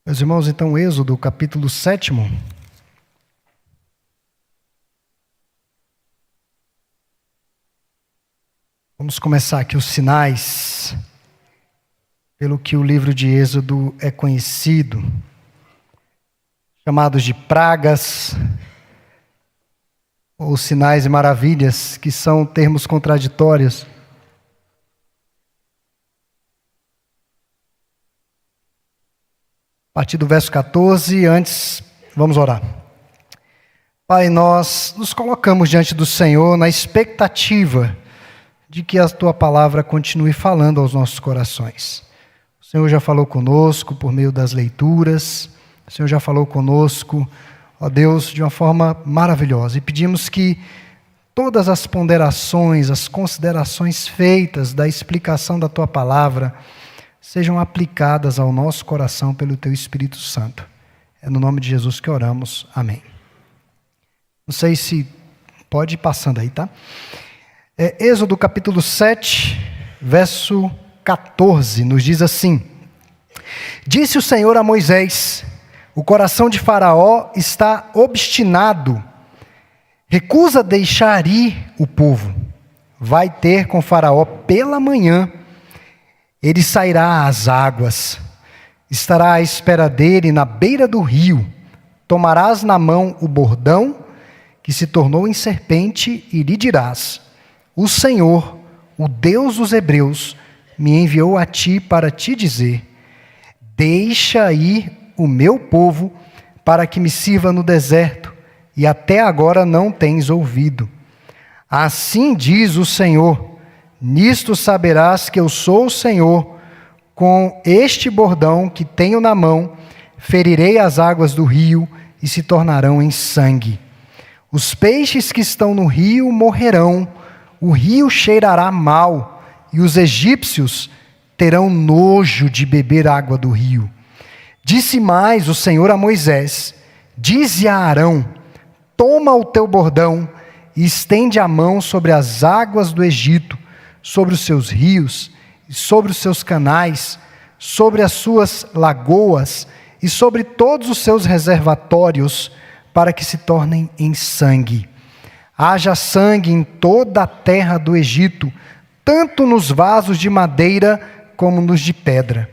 Meus irmãos, então, Êxodo, capítulo 7. Vamos começar aqui os sinais, pelo que o livro de Êxodo é conhecido, chamados de pragas, ou sinais e maravilhas, que são termos contraditórios. A partir do verso 14, antes, vamos orar. Pai, nós nos colocamos diante do Senhor na expectativa de que a Tua palavra continue falando aos nossos corações. O Senhor já falou conosco por meio das leituras, o Senhor já falou conosco, ó Deus, de uma forma maravilhosa. E pedimos que todas as ponderações, as considerações feitas da explicação da Tua palavra sejam aplicadas ao nosso coração pelo Teu Espírito Santo. É no nome de Jesus que oramos. Amém. Não sei se pode ir passando aí, tá? Êxodo capítulo 7, verso 14, nos diz assim: Disse o Senhor a Moisés: o coração de Faraó está obstinado, recusa deixar ir o povo. Vai ter com Faraó pela manhã, ele sairá às águas, estará à espera dele na beira do rio. Tomarás na mão o bordão, que se tornou em serpente, e lhe dirás: o Senhor, o Deus dos Hebreus, me enviou a ti para te dizer: deixa ir o meu povo para que me sirva no deserto, e até agora não tens ouvido. Assim diz o Senhor: nisto saberás que eu sou o Senhor. Com este bordão que tenho na mão, ferirei as águas do rio e se tornarão em sangue. Os peixes que estão no rio morrerão, o rio cheirará mal, e os egípcios terão nojo de beber água do rio. Disse mais o Senhor a Moisés: dize a Arão: toma o teu bordão e estende a mão sobre as águas do Egito, sobre os seus rios, e sobre os seus canais, sobre as suas lagoas e sobre todos os seus reservatórios, para que se tornem em sangue. Haja sangue em toda a terra do Egito, tanto nos vasos de madeira como nos de pedra.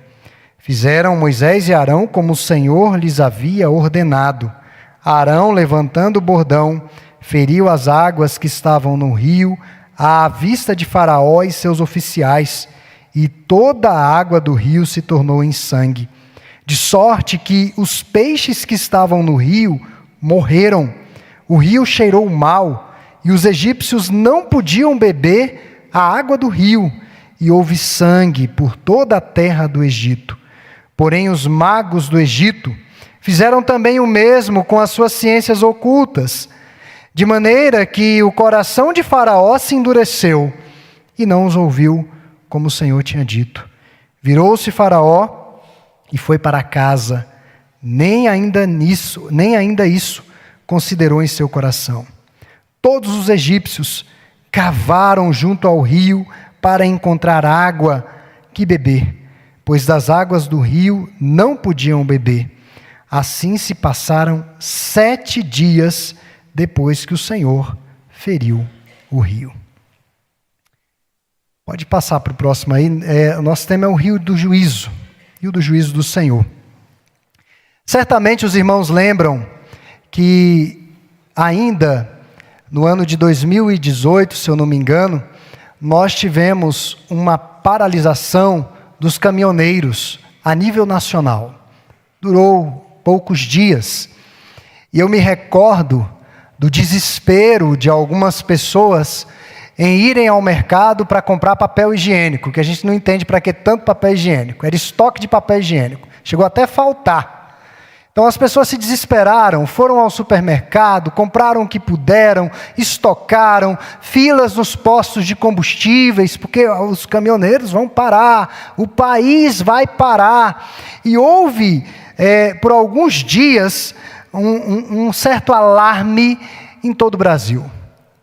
Fizeram Moisés e Arão como o Senhor lhes havia ordenado. Arão, levantando o bordão, feriu as águas que estavam no rio, à vista de Faraó e seus oficiais, e toda a água do rio se tornou em sangue, de sorte que os peixes que estavam no rio morreram. O rio cheirou mal, e os egípcios não podiam beber a água do rio, e houve sangue por toda a terra do Egito. Porém, os magos do Egito fizeram também o mesmo com as suas ciências ocultas, de maneira que o coração de Faraó se endureceu e não os ouviu, como o Senhor tinha dito. Virou-se Faraó e foi para casa. Nem ainda isso considerou em seu coração. Todos os egípcios cavaram junto ao rio para encontrar água que beber, pois das águas do rio não podiam beber. Assim se passaram 7 dias depois que o Senhor feriu o rio. Pode passar para o próximo aí. O nosso tema é o rio do juízo, rio do juízo do Senhor. Certamente os irmãos lembram que ainda no ano de 2018, se eu não me engano, nós tivemos uma paralisação dos caminhoneiros a nível nacional. Durou poucos dias. E eu me recordo do desespero de algumas pessoas em irem ao mercado para comprar papel higiênico, que a gente não entende para que tanto papel higiênico. Era estoque de papel higiênico. Chegou até a faltar. Então as pessoas se desesperaram, foram ao supermercado, compraram o que puderam, estocaram, filas nos postos de combustíveis, porque os caminhoneiros vão parar, o país vai parar. E houve, por alguns dias, um certo alarme em todo o Brasil.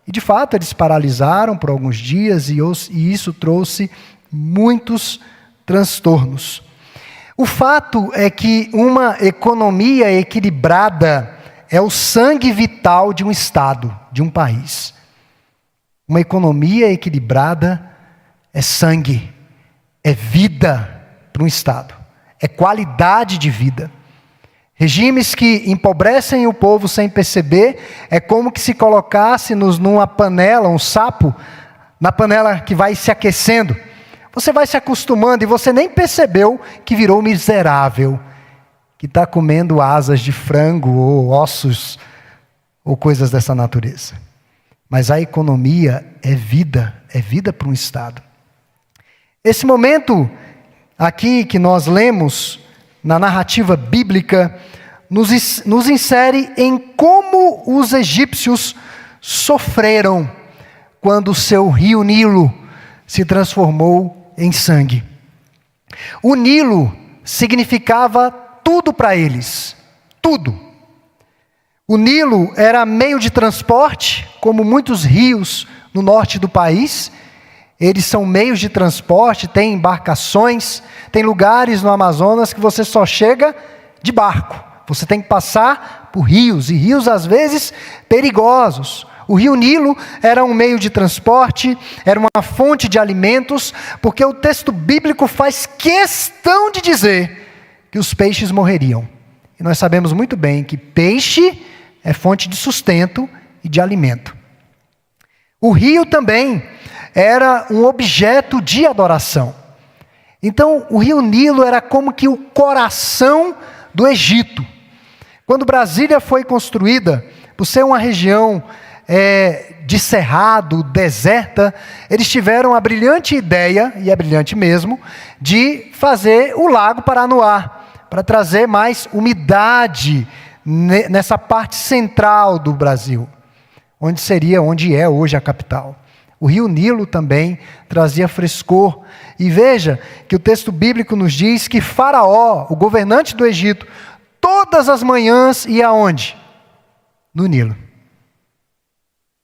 E de fato eles paralisaram por alguns dias e isso trouxe muitos transtornos. O fato é que uma economia equilibrada é o sangue vital de um estado, de um país. Uma economia equilibrada é sangue, é vida para um estado, é qualidade de vida. Regimes que empobrecem o povo sem perceber é como que se colocasse-nos numa panela, um sapo, na panela que vai se aquecendo. Você vai se acostumando e você nem percebeu que virou miserável, que está comendo asas de frango ou ossos ou coisas dessa natureza. Mas a economia é vida para um estado. Esse momento aqui que nós lemos na narrativa bíblica nos insere em como os egípcios sofreram quando o seu rio Nilo se transformou em sangue. O Nilo significava tudo para eles, tudo. O Nilo era meio de transporte, como muitos rios no norte do país. Eles são meios de transporte, tem embarcações, tem lugares no Amazonas que você só chega de barco. Você tem que passar por rios, e rios às vezes perigosos. O rio Nilo era um meio de transporte, era uma fonte de alimentos, porque o texto bíblico faz questão de dizer que os peixes morreriam. E nós sabemos muito bem que peixe é fonte de sustento e de alimento. O rio também era um objeto de adoração. Então, o rio Nilo era como que o coração do Egito. Quando Brasília foi construída, por ser uma região de cerrado, deserta, eles tiveram a brilhante ideia, e é brilhante mesmo, de fazer o Lago Paranoá, para trazer mais umidade nessa parte central do Brasil, onde é hoje a capital. O rio Nilo também trazia frescor. E veja que o texto bíblico nos diz que Faraó, o governante do Egito, todas as manhãs ia aonde? No Nilo.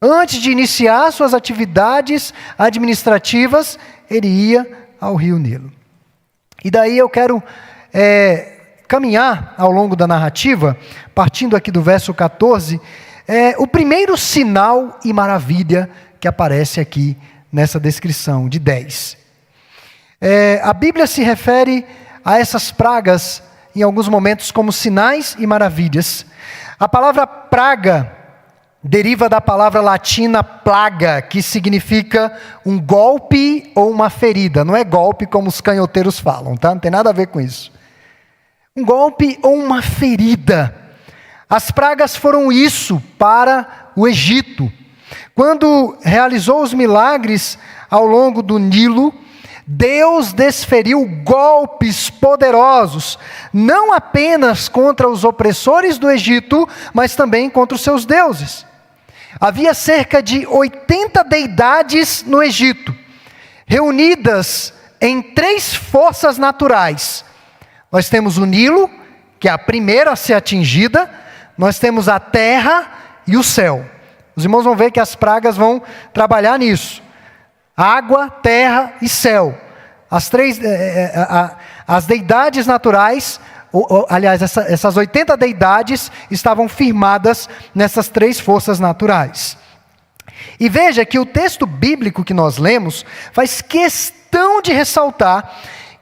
Antes de iniciar suas atividades administrativas, ele ia ao rio Nilo. E daí eu quero caminhar ao longo da narrativa, partindo aqui do verso 14, o primeiro sinal e maravilha que aparece aqui nessa descrição de 10. A Bíblia se refere a essas pragas em alguns momentos como sinais e maravilhas. A palavra praga deriva da palavra latina plaga, que significa um golpe ou uma ferida. Não é golpe como os canhoteiros falam, tá? Não tem nada a ver com isso. Um golpe ou uma ferida. As pragas foram isso para o Egito. Quando realizou os milagres ao longo do Nilo, Deus desferiu golpes poderosos, não apenas contra os opressores do Egito, mas também contra os seus deuses. Havia cerca de 80 deidades no Egito, reunidas em 3 forças naturais. Nós temos o Nilo, que é a primeira a ser atingida, nós temos a terra e o céu. Os irmãos vão ver que as pragas vão trabalhar nisso. Água, terra e céu. As deidades naturais, aliás, essas 80 deidades estavam firmadas nessas 3 forças naturais. E veja que o texto bíblico que nós lemos faz questão de ressaltar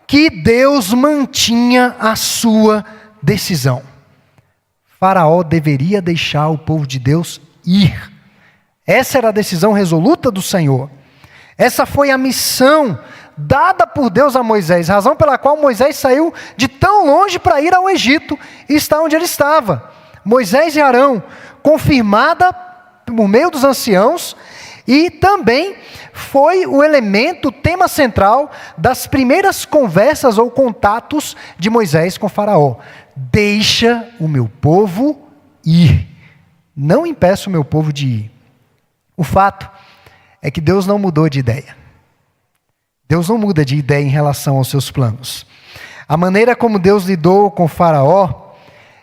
que Deus mantinha a sua decisão. Faraó deveria deixar o povo de Deus ir. Essa era a decisão resoluta do Senhor. Essa foi a missão dada por Deus a Moisés, razão pela qual Moisés saiu de tão longe para ir ao Egito e está onde ele estava. Moisés e Arão, confirmada por meio dos anciãos, e também foi o elemento, o tema central das primeiras conversas ou contatos de Moisés com Faraó. Deixa o meu povo ir. Não impeça o meu povo de ir. O fato é que Deus não mudou de ideia. Deus não muda de ideia em relação aos seus planos. A maneira como Deus lidou com Faraó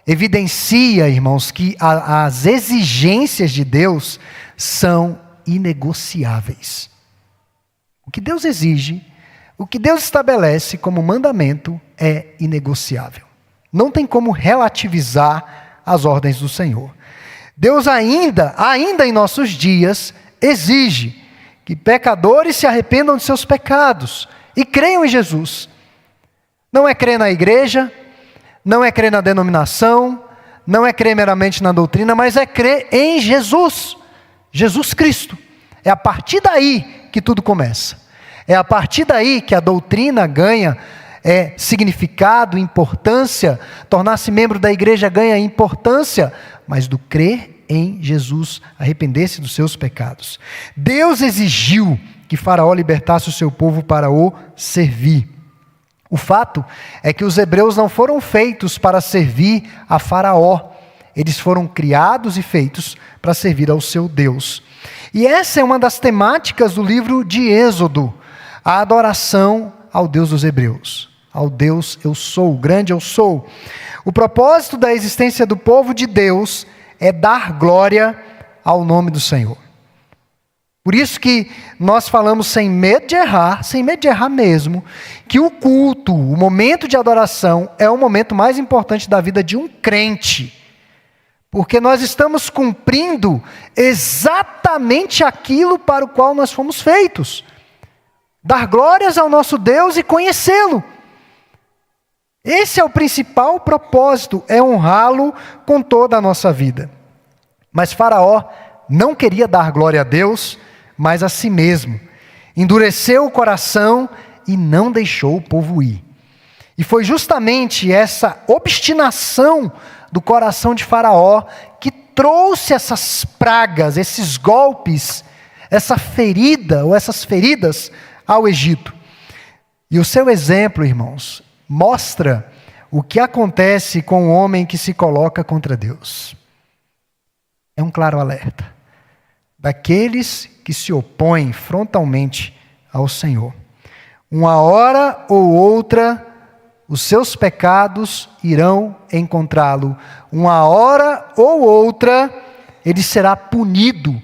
evidencia, irmãos, que as exigências de Deus são inegociáveis. O que Deus exige, O que Deus estabelece como mandamento é inegociável. Não tem como relativizar as ordens do Senhor. Deus ainda em nossos dias, exige que pecadores se arrependam de seus pecados e creiam em Jesus. Não é crer na igreja, não é crer na denominação, não é crer meramente na doutrina, mas é crer em Jesus, Jesus Cristo. É a partir daí que tudo começa. É a partir daí que a doutrina ganha significado, importância, tornar-se membro da igreja ganha importância, mas do crer em Jesus, arrepender-se dos seus pecados. Deus exigiu que Faraó libertasse o seu povo para o servir. O fato é que os hebreus não foram feitos para servir a Faraó. Eles foram criados e feitos para servir ao seu Deus. E essa é uma das temáticas do livro de Êxodo, a adoração ao Deus dos hebreus, ao Deus eu sou, o grande eu sou. O propósito da existência do povo de Deus é dar glória ao nome do Senhor. Por isso que nós falamos sem medo de errar mesmo, que o culto, o momento de adoração é o momento mais importante da vida de um crente. Porque nós estamos cumprindo exatamente aquilo para o qual nós fomos feitos. Dar glórias ao nosso Deus e conhecê-lo. Esse é o principal propósito, é honrá-lo com toda a nossa vida. Mas Faraó não queria dar glória a Deus, mas a si mesmo. Endureceu o coração e não deixou o povo ir. E foi justamente essa obstinação do coração de Faraó que trouxe essas pragas, esses golpes, essa ferida ou essas feridas ao Egito. E o seu exemplo, irmãos, mostra o que acontece com o homem que se coloca contra Deus. É um claro alerta daqueles que se opõem frontalmente ao Senhor. Uma hora ou outra, os seus pecados irão encontrá-lo. Uma hora ou outra, ele será punido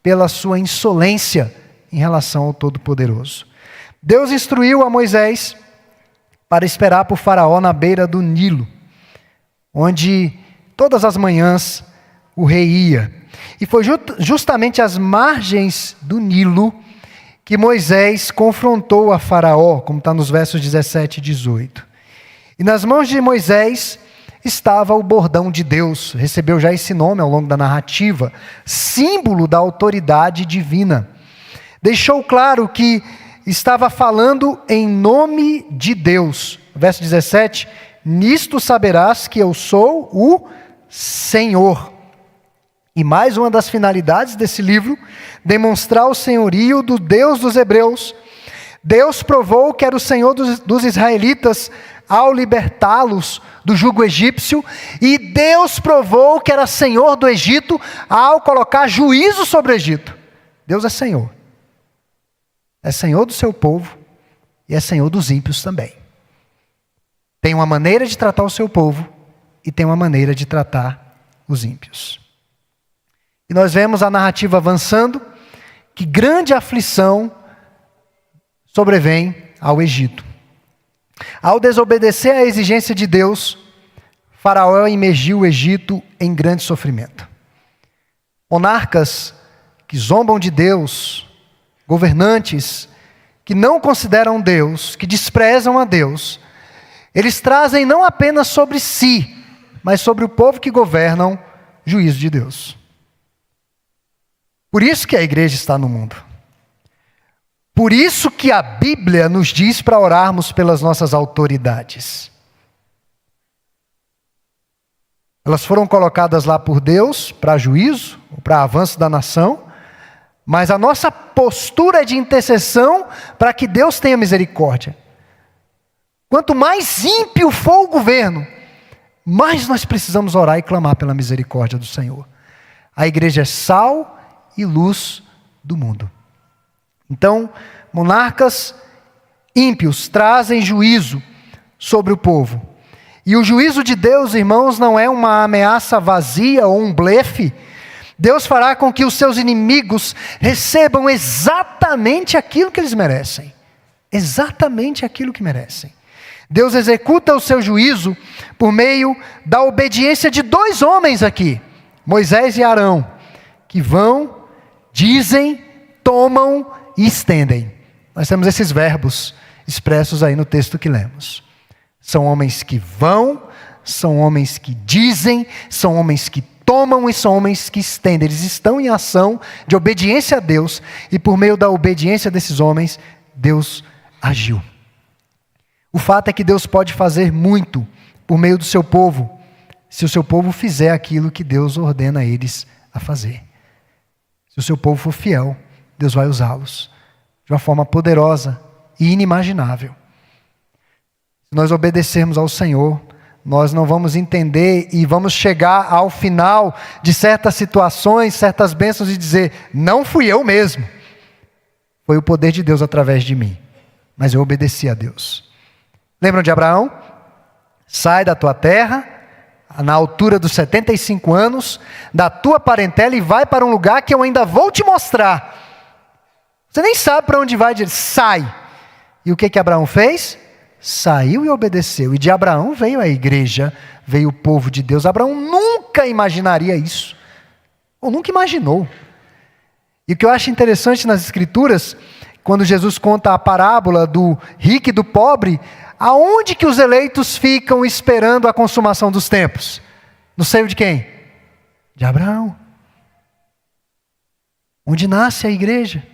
pela sua insolência em relação ao Todo-Poderoso. Deus instruiu a Moisés para esperar por Faraó na beira do Nilo, onde todas as manhãs o rei ia. E foi justamente às margens do Nilo que Moisés confrontou a Faraó, como está nos versos 17 e 18. E nas mãos de Moisés estava o bordão de Deus, recebeu já esse nome ao longo da narrativa, símbolo da autoridade divina. Deixou claro que estava falando em nome de Deus. Verso 17, nisto saberás que eu sou o Senhor. E mais uma das finalidades desse livro, demonstrar o senhorio do Deus dos hebreus. Deus provou que era o Senhor dos israelitas ao libertá-los do jugo egípcio, e Deus provou que era Senhor do Egito ao colocar juízo sobre o Egito. Deus é Senhor. É Senhor do seu povo e é Senhor dos ímpios também. Tem uma maneira de tratar o seu povo e tem uma maneira de tratar os ímpios. E nós vemos a narrativa avançando, que grande aflição sobrevém ao Egito. Ao desobedecer à exigência de Deus, Faraó imergiu o Egito em grande sofrimento. Monarcas que zombam de Deus, governantes que não consideram Deus, que desprezam a Deus, eles trazem não apenas sobre si, mas sobre o povo que governam, juízo de Deus. Por isso que a igreja está no mundo. Por isso que a Bíblia nos diz para orarmos pelas nossas autoridades. Elas foram colocadas lá por Deus para juízo, para avanço da nação, mas a nossa postura é de intercessão para que Deus tenha misericórdia. Quanto mais ímpio for o governo, mais nós precisamos orar e clamar pela misericórdia do Senhor. A igreja é sal e luz do mundo. Então, monarcas ímpios trazem juízo sobre o povo. E o juízo de Deus, irmãos, não é uma ameaça vazia ou um blefe. Deus fará com que os seus inimigos recebam exatamente aquilo que eles merecem. exatamente aquilo que merecem. Deus executa o seu juízo por meio da obediência de 2 homens aqui, Moisés e Arão, que vão, dizem, tomam e estendem. Nós temos esses verbos expressos aí no texto que lemos. São homens que vão, são homens que dizem, são homens que tomam e são homens que estendem. Eles estão em ação de obediência a Deus e por meio da obediência desses homens, Deus agiu. O fato é que Deus pode fazer muito por meio do seu povo, se o seu povo fizer aquilo que Deus ordena a eles a fazer. Se o seu povo for fiel, Deus vai usá-los de uma forma poderosa e inimaginável. Se nós obedecermos ao Senhor, nós não vamos entender e vamos chegar ao final de certas situações, certas bênçãos e dizer, não fui eu mesmo. Foi o poder de Deus através de mim. Mas eu obedeci a Deus. Lembram de Abraão? Sai da tua terra, na altura dos 75 anos, da tua parentela e vai para um lugar que eu ainda vou te mostrar. Você nem sabe para onde vai, sai. E o que Abraão fez? Saiu e obedeceu. E de Abraão veio a igreja, veio o povo de Deus. Abraão nunca imaginaria isso. Ou nunca imaginou. E o que eu acho interessante nas Escrituras, quando Jesus conta a parábola do rico e do pobre, aonde que os eleitos ficam esperando a consumação dos tempos? No seio de quem? De Abraão. Onde nasce a igreja.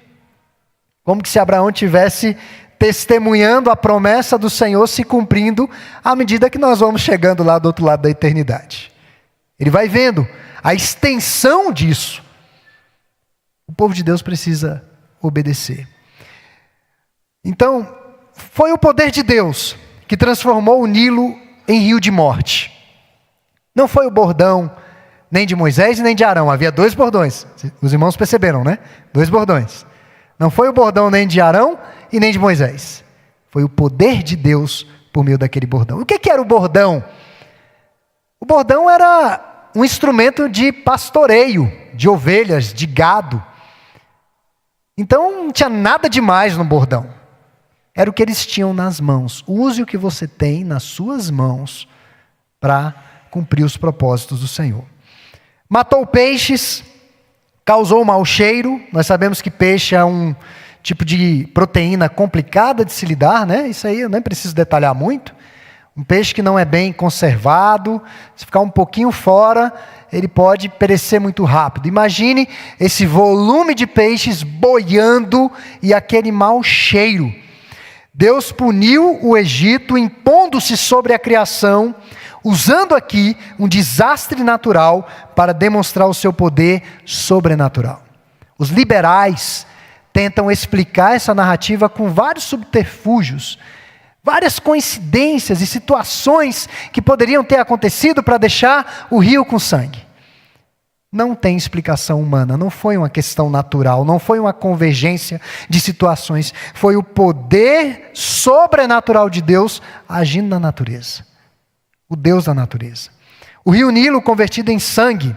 Como que se Abraão tivesse testemunhando a promessa do Senhor se cumprindo à medida que nós vamos chegando lá do outro lado da eternidade. Ele vai vendo a extensão disso. O povo de Deus precisa obedecer. Então, foi o poder de Deus que transformou o Nilo em rio de morte. Não foi o bordão nem de Moisés nem de Arão. Havia 2 bordões. Os irmãos perceberam, né? 2 bordões. Não foi o bordão nem de Arão e nem de Moisés. Foi o poder de Deus por meio daquele bordão. O que era o bordão? O bordão era um instrumento de pastoreio, de ovelhas, de gado. Então não tinha nada demais no bordão. Era o que eles tinham nas mãos. Use o que você tem nas suas mãos para cumprir os propósitos do Senhor. Matou peixes, causou mau cheiro. Nós sabemos que peixe é um tipo de proteína complicada de se lidar, né? Isso aí eu nem preciso detalhar muito. Um peixe que não é bem conservado, se ficar um pouquinho fora, ele pode perecer muito rápido. Imagine esse volume de peixes boiando e aquele mau cheiro. Deus puniu o Egito, impondo-se sobre a criação, usando aqui um desastre natural para demonstrar o seu poder sobrenatural. Os liberais tentam explicar essa narrativa com vários subterfúgios, várias coincidências e situações que poderiam ter acontecido para deixar o rio com sangue. Não tem explicação humana, não foi uma questão natural, não foi uma convergência de situações, foi o poder sobrenatural de Deus agindo na natureza. O Deus da natureza. O rio Nilo, convertido em sangue,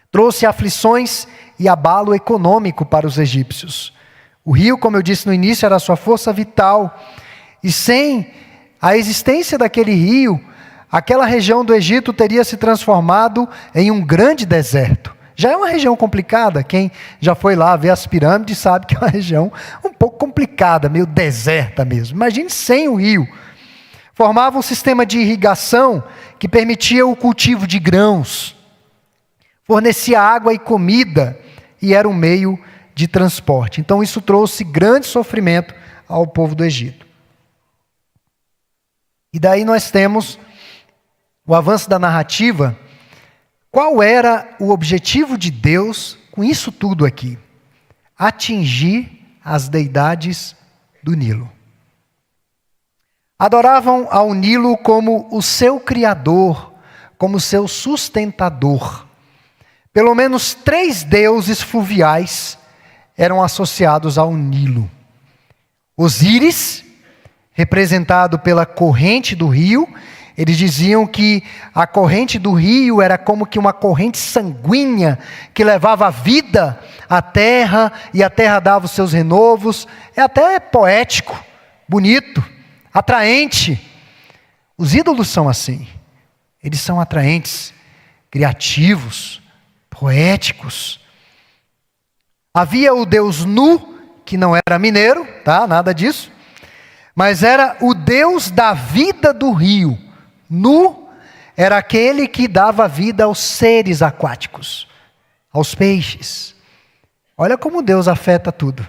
trouxe aflições e abalo econômico para os egípcios. O rio, como eu disse no início, era a sua força vital. E sem a existência daquele rio, aquela região do Egito teria se transformado em um grande deserto. Já é uma região complicada. Quem já foi lá ver as pirâmides sabe que é uma região um pouco complicada, meio deserta mesmo. Imagine sem o rio. Formava um sistema de irrigação que permitia o cultivo de grãos, fornecia água e comida e era um meio de transporte. Então isso trouxe grande sofrimento ao povo do Egito. E daí nós temos o avanço da narrativa. Qual era o objetivo de Deus com isso tudo aqui? Atingir as deidades do Nilo. Adoravam ao Nilo como o seu criador, como seu sustentador. Pelo menos 3 deuses fluviais eram associados ao Nilo. Osíris, representado pela corrente do rio. Eles diziam que a corrente do rio era como que uma corrente sanguínea que levava a vida à terra e a terra dava os seus renovos. É até poético, bonito, atraente. Os ídolos são assim. Eles são atraentes, criativos, poéticos. Havia o deus Nu, que não era mineiro, tá? Nada disso. Mas era o deus da vida do rio. Nu era aquele que dava vida aos seres aquáticos, aos peixes. Olha como Deus afeta tudo.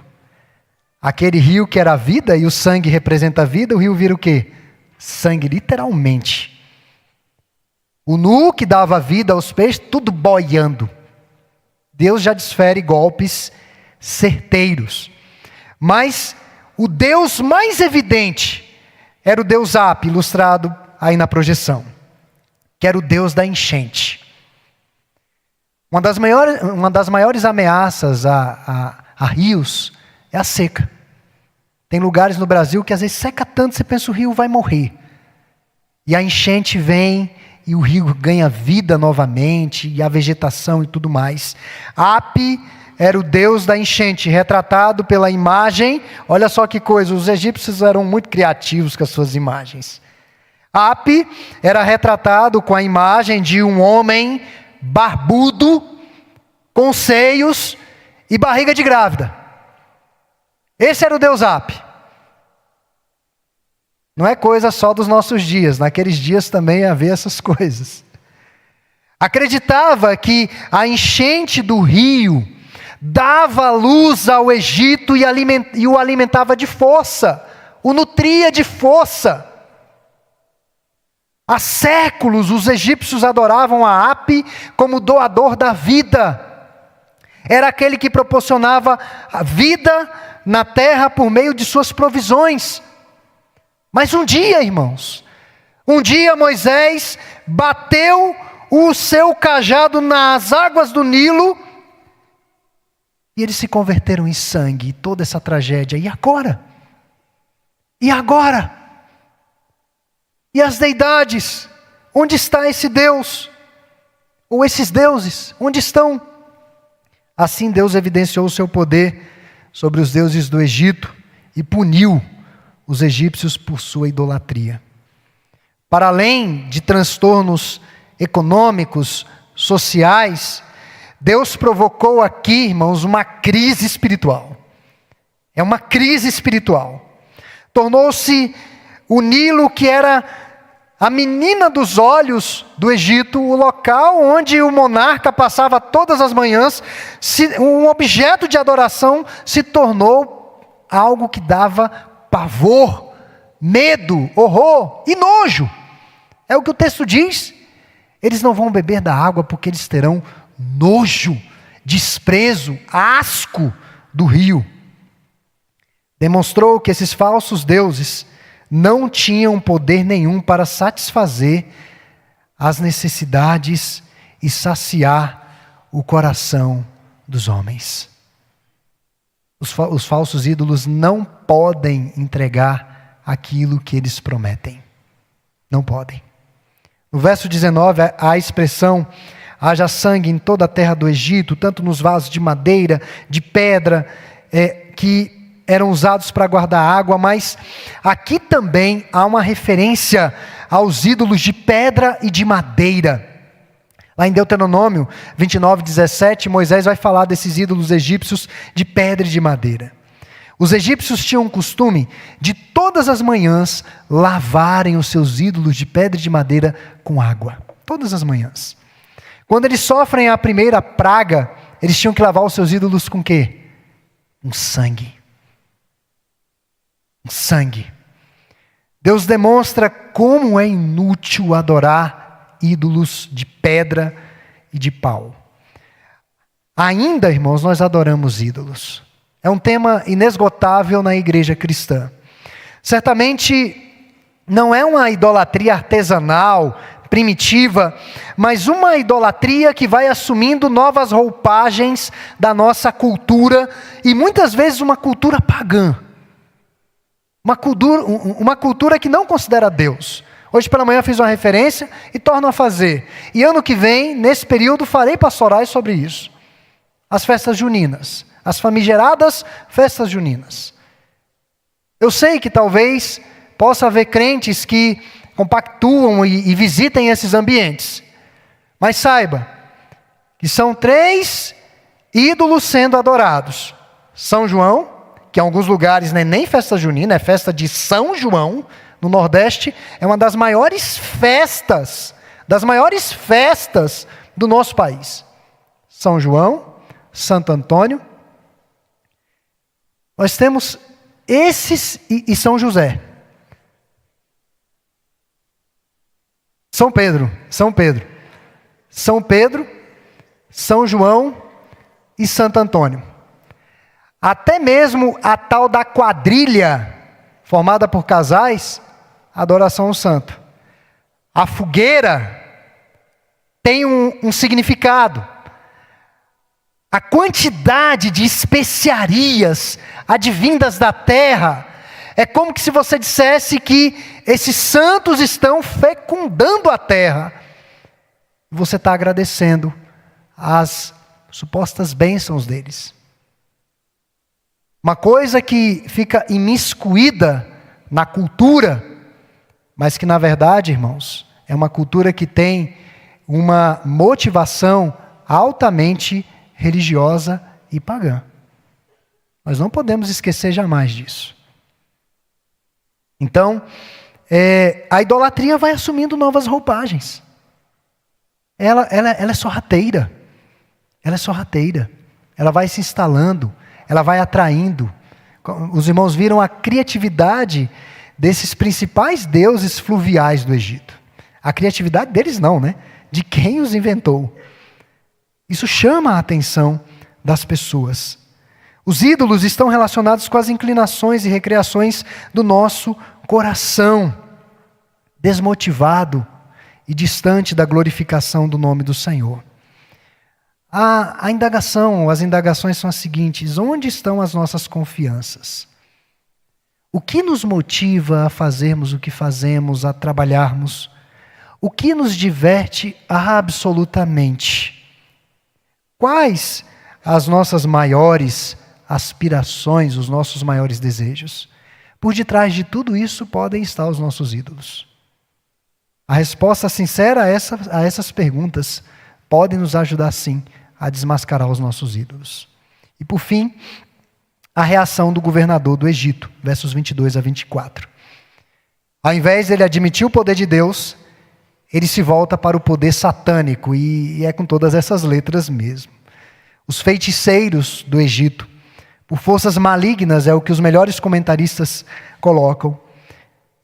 Aquele rio que era a vida e o sangue representa a vida, o rio vira o quê? Sangue, literalmente. O Nu que dava vida aos peixes, tudo boiando. Deus já desfere golpes certeiros. Mas o Deus mais evidente era o Deus Ap, ilustrado aí na projeção, que era o Deus da enchente. Uma das maiores ameaças a rios é a seca. Tem lugares no Brasil que às vezes seca tanto, você pensa o rio vai morrer. E a enchente vem e o rio ganha vida novamente, e a vegetação e tudo mais. Ap era o deus da enchente, retratado pela imagem. Olha só que coisa, os egípcios eram muito criativos com as suas imagens. Ap era retratado com a imagem de um homem barbudo, com seios e barriga de grávida. Esse era o deus Ap. Não é coisa só dos nossos dias, naqueles dias também havia essas coisas. Acreditava que a enchente do rio dava luz ao Egito e o alimentava de força, o nutria de força. Há séculos os egípcios adoravam a Ap como doador da vida. Era aquele que proporcionava a vida na terra por meio de suas provisões. Mas um dia, irmãos, Moisés bateu o seu cajado nas águas do Nilo e eles se converteram em sangue, toda essa tragédia. E agora? E agora? E as deidades? Onde está esse Deus? Ou esses deuses? Onde estão? Assim Deus evidenciou o seu poder sobre os deuses do Egito e puniu os egípcios por sua idolatria. Para além de transtornos econômicos, sociais, Deus provocou aqui, irmãos, uma crise espiritual. É uma crise espiritual. Tornou-se o Nilo, que era a menina dos olhos do Egito, o local onde o monarca passava todas as manhãs, um objeto de adoração, se tornou algo que dava pavor, medo, horror e nojo. É o que o texto diz. Eles não vão beber da água porque eles terão nojo, desprezo, asco do rio. Demonstrou que esses falsos deuses não tinham poder nenhum para satisfazer as necessidades e saciar o coração dos homens. Os falsos ídolos não podem entregar aquilo que eles prometem. Não podem. No verso 19, há a expressão: haja sangue em toda a terra do Egito, tanto nos vasos de madeira, de pedra, que eram usados para guardar água, mas aqui também há uma referência aos ídolos de pedra e de madeira. Lá em Deuteronômio 29:17, Moisés vai falar desses ídolos egípcios de pedra e de madeira. Os egípcios tinham o costume de todas as manhãs lavarem os seus ídolos de pedra e de madeira com água. Todas as manhãs. Quando eles sofrem a primeira praga, eles tinham que lavar os seus ídolos com o quê? Com sangue. Sangue. Deus demonstra como é inútil adorar ídolos de pedra e de pau. Ainda, irmãos, nós adoramos ídolos. É um tema inesgotável na igreja cristã. Certamente não é uma idolatria artesanal, primitiva, mas uma idolatria que vai assumindo novas roupagens da nossa cultura e muitas vezes uma cultura pagã. Uma cultura que não considera Deus. Hoje pela manhã fiz uma referência e torno a fazer. E ano que vem, nesse período, farei pastorais sobre isso. As festas juninas. As famigeradas festas juninas. Eu sei que talvez possa haver crentes que compactuam e visitem esses ambientes. Mas saiba que são 3 ídolos sendo adorados. São João, que em alguns lugares não é nem festa junina, é festa de São João. No Nordeste é uma das maiores festas do nosso país. São João, Santo Antônio. Nós temos esses e São José. São Pedro, São João e Santo Antônio. Até mesmo a tal da quadrilha, formada por casais, adoração ao santo. A fogueira tem um significado. A quantidade de especiarias advindas da terra, é como que se você dissesse que esses santos estão fecundando a terra. Você está agradecendo as supostas bênçãos deles. Uma coisa que fica imiscuída na cultura, mas que na verdade, irmãos, é uma cultura que tem uma motivação altamente religiosa e pagã. Nós não podemos esquecer jamais disso. Então, a idolatria vai assumindo novas roupagens. Ela é sorrateira. Ela é sorrateira. Ela vai se instalando, ela vai atraindo. Os irmãos viram a criatividade desses principais deuses fluviais do Egito. A criatividade deles não, né? De quem os inventou. Isso chama a atenção das pessoas. Os ídolos estão relacionados com as inclinações e recreações do nosso coração, desmotivado e distante da glorificação do nome do Senhor. A indagação, as indagações são as seguintes: onde estão as nossas confianças? O que nos motiva a fazermos o que fazemos, a trabalharmos? O que nos diverte absolutamente? Quais as nossas maiores aspirações, os nossos maiores desejos? Por detrás de tudo isso podem estar os nossos ídolos. A resposta sincera a essas perguntas pode nos ajudar sim a desmascarar os nossos ídolos. E por fim, a reação do governador do Egito, versos 22 a 24. Ao invés de ele admitir o poder de Deus, ele se volta para o poder satânico, e é com todas essas letras mesmo. Os feiticeiros do Egito, por forças malignas, é o que os melhores comentaristas colocam,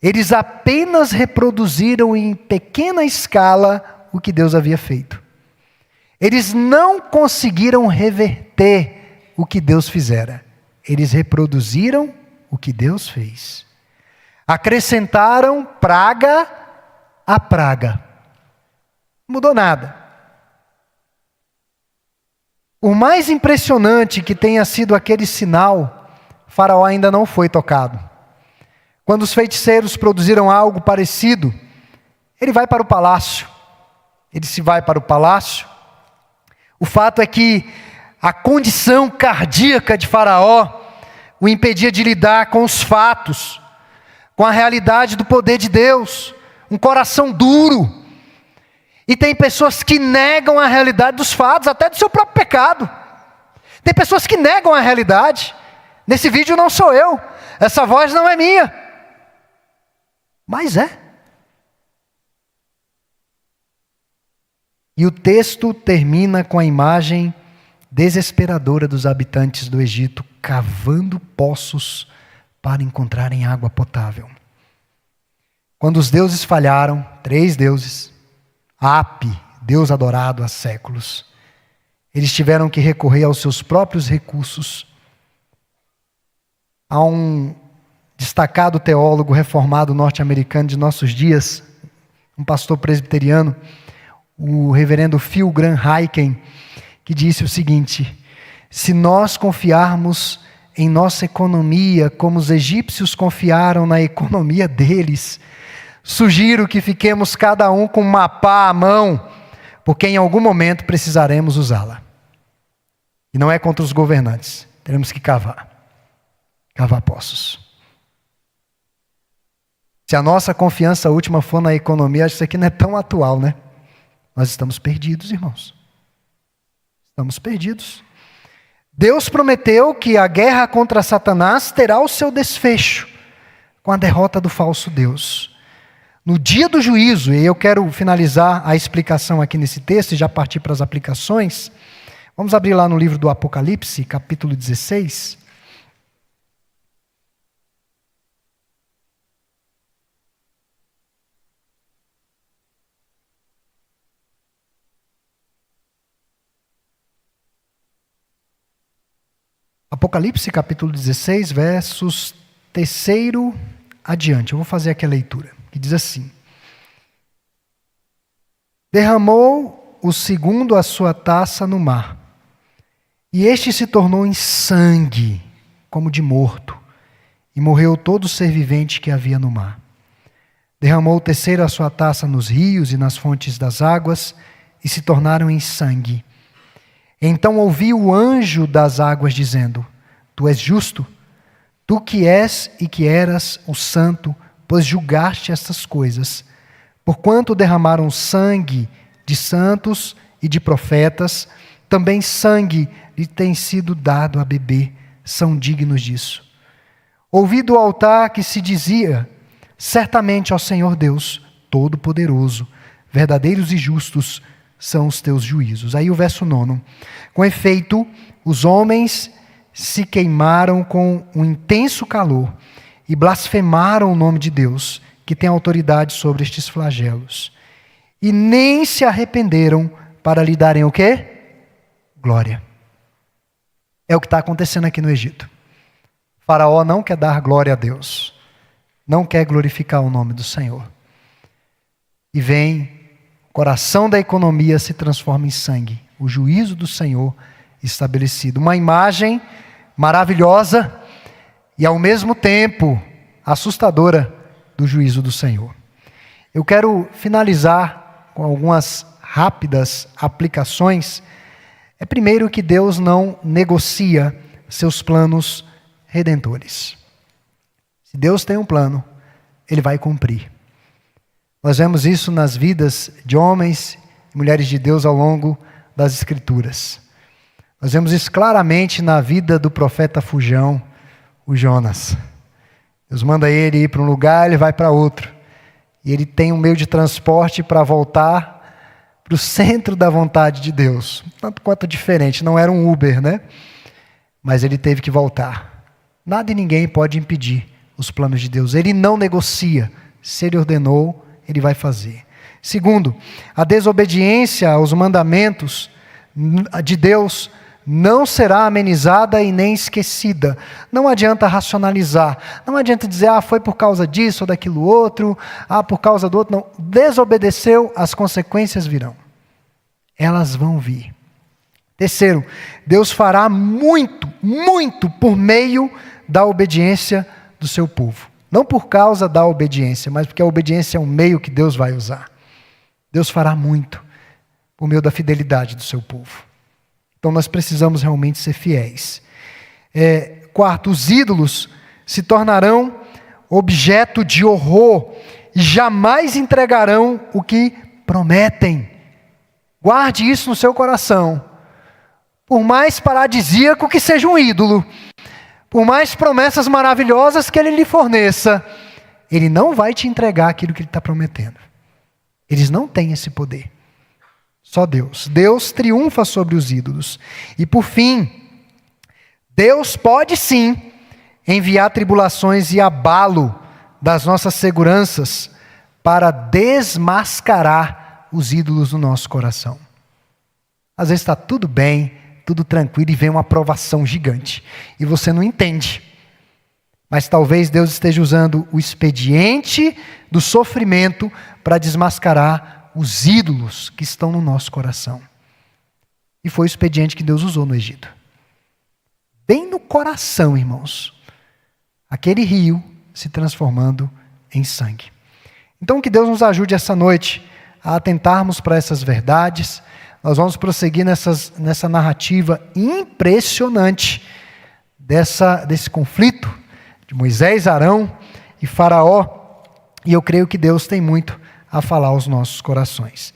eles apenas reproduziram em pequena escala o que Deus havia feito. Eles não conseguiram reverter o que Deus fizera. Eles reproduziram o que Deus fez. Acrescentaram praga à praga. Não mudou nada. O mais impressionante que tenha sido aquele sinal, Faraó ainda não foi tocado. Quando os feiticeiros produziram algo parecido, ele vai para o palácio. Ele se vai para o palácio. O fato é que a condição cardíaca de Faraó o impedia de lidar com os fatos, com a realidade do poder de Deus, um coração duro. E tem pessoas que negam a realidade dos fatos, até do seu próprio pecado. Tem pessoas que negam a realidade. Nesse vídeo não sou eu, essa voz não é minha. Mas é. E o texto termina com a imagem desesperadora dos habitantes do Egito cavando poços para encontrarem água potável. Quando os deuses falharam, 3 deuses, Api, Deus adorado há séculos, eles tiveram que recorrer aos seus próprios recursos. Há um destacado teólogo reformado norte-americano de nossos dias, um pastor presbiteriano, o reverendo Phil Graham Hyken, que disse o seguinte: se nós confiarmos em nossa economia como os egípcios confiaram na economia deles, sugiro que fiquemos cada um com uma pá à mão, porque em algum momento precisaremos usá-la. E não é contra os governantes, teremos que cavar poços. Se a nossa confiança última for na economia, acho que isso aqui não é tão atual, né? Nós estamos perdidos, irmãos. Estamos perdidos. Deus prometeu que a guerra contra Satanás terá o seu desfecho com a derrota do falso Deus. No dia do juízo, e eu quero finalizar a explicação aqui nesse texto e já partir para as aplicações. Vamos abrir lá no livro do Apocalipse, capítulo 16. Apocalipse capítulo 16, versos 3 adiante. Eu vou fazer aqui a leitura, que diz assim: derramou o segundo a sua taça no mar, e este se tornou em sangue, como de morto, e morreu todo ser vivente que havia no mar. Derramou o terceiro a sua taça nos rios e nas fontes das águas, e se tornaram em sangue. Então ouvi o anjo das águas dizendo: tu és justo, tu que és e que eras o santo, pois julgaste estas coisas. Porquanto derramaram sangue de santos e de profetas, também sangue lhe tem sido dado a beber, são dignos disso. Ouvi do altar que se dizia: certamente, ó Senhor Deus Todo-Poderoso, verdadeiros e justos são os teus juízos. Aí o verso 9. Com efeito, os homens se queimaram com um intenso calor e blasfemaram o nome de Deus, que tem autoridade sobre estes flagelos. E nem se arrependeram para lhe darem o quê? Glória. É o que está acontecendo aqui no Egito. Faraó não quer dar glória a Deus. Não quer glorificar o nome do Senhor. E vem, o coração da economia se transforma em sangue. O juízo do Senhor estabelecido. Uma imagem maravilhosa e ao mesmo tempo assustadora do juízo do Senhor. Eu quero finalizar com algumas rápidas aplicações. É primeiro que Deus não negocia seus planos redentores. Se Deus tem um plano, Ele vai cumprir. Nós vemos isso nas vidas de homens e mulheres de Deus ao longo das Escrituras. Nós vemos isso claramente na vida do profeta fujão, o Jonas. Deus manda ele ir para um lugar, ele vai para outro. E ele tem um meio de transporte para voltar para o centro da vontade de Deus. Tanto quanto diferente, não era um Uber, né? Mas ele teve que voltar. Nada e ninguém pode impedir os planos de Deus. Ele não negocia. Se Ele ordenou, Ele vai fazer. Segundo, a desobediência aos mandamentos de Deus não será amenizada e nem esquecida. Não adianta racionalizar. Não adianta dizer, foi por causa disso ou daquilo outro. Por causa do outro. Não. Desobedeceu, as consequências virão. Elas vão vir. Terceiro, Deus fará muito, muito por meio da obediência do seu povo. Não por causa da obediência, mas porque a obediência é um meio que Deus vai usar. Deus fará muito por meio da fidelidade do seu povo. Então nós precisamos realmente ser fiéis. Quarto, os ídolos se tornarão objeto de horror e jamais entregarão o que prometem. Guarde isso no seu coração. Por mais paradisíaco que seja um ídolo, por mais promessas maravilhosas que ele lhe forneça, ele não vai te entregar aquilo que ele está prometendo. Eles não têm esse poder. Só Deus. Deus triunfa sobre os ídolos. E por fim, Deus pode sim enviar tribulações e abalo das nossas seguranças para desmascarar os ídolos do nosso coração. Às vezes está tudo bem, tudo tranquilo e vem uma provação gigante. E você não entende. Mas talvez Deus esteja usando o expediente do sofrimento para desmascarar os ídolos que estão no nosso coração. E foi o expediente que Deus usou no Egito. Bem no coração, irmãos. Aquele rio se transformando em sangue. Então que Deus nos ajude essa noite a atentarmos para essas verdades. Nós vamos prosseguir nessa narrativa impressionante desse conflito de Moisés, Arão e Faraó. E eu creio que Deus tem muito a falar aos nossos corações.